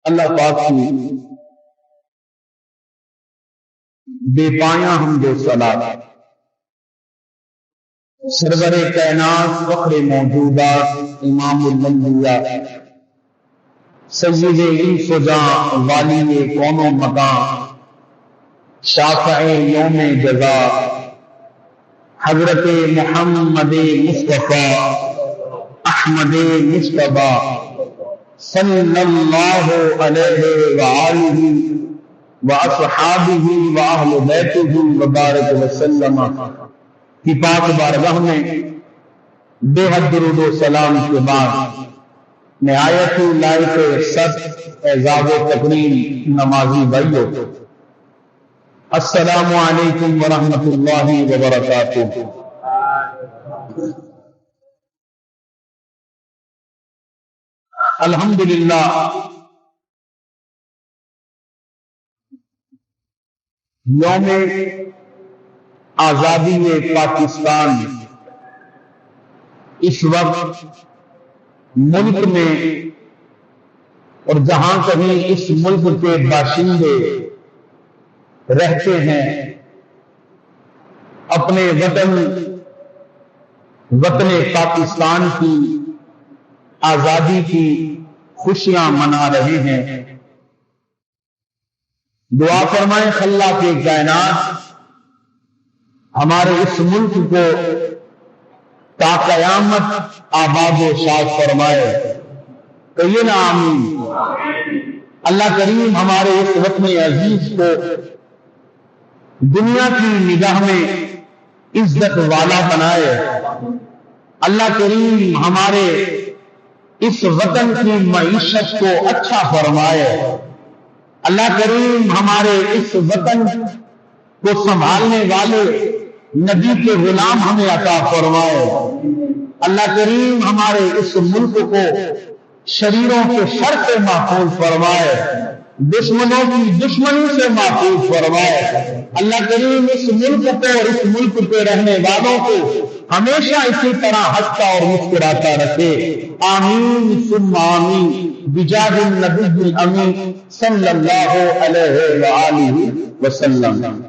اللہ پاک کی بے پایاں حمد و ثنا سرور کائنات فخر موجودات امام الانبیاء سید انس و جاں والی کون و مکان شافع یوم جزا حضرت محمد مصطفیٰ احمد مصطفیٰ صلی اللہ علیہ وآلہ واصحابہ واہل بیتہ وبارک وسلم کی پاک بارگاہ میں بے حد درود و سلام کے بعد نہایت لائق صد اعزاز و تکریم نمازی بھائیو، السلام علیکم ورحمۃ اللہ وبرکاتہ۔ الحمدللہ یوم آزادی پاکستان اس وقت ملک میں اور جہاں کہیں اس ملک کے باشندے رہتے ہیں اپنے وطن پاکستان کی آزادی کی خوشیاں منا رہے ہیں۔ دعا فرمائیں خلاق کے کائنات ہمارے اس ملک کو تا قیامت آباد و شاد فرمائے، کہیے نا آمین۔ اللہ کریم ہمارے اس وطن عزیز کو دنیا کی نگاہ میں عزت والا بنائے۔ اللہ کریم ہمارے اس وطن کی معیشت کو اچھا فرمائے۔ اللہ کریم ہمارے اس وطن کو سنبھالنے والے نبی کے غلام ہمیں عطا فرمائے۔ اللہ کریم ہمارے اس ملک کو شریروں کے شر سے محفوظ فرمائے، دشمنوں کی دشمنی سے محفوظ فرمائے۔ اللہ کریم اس ملک کو اور اس ملک پہ رہنے والوں کو ہمیشہ اسی طرح ہنستا اور مسکراتا رکھے، آمین ثم آمین، بجاہ النبی الامین صلی اللہ علیہ وآلہ وسلم۔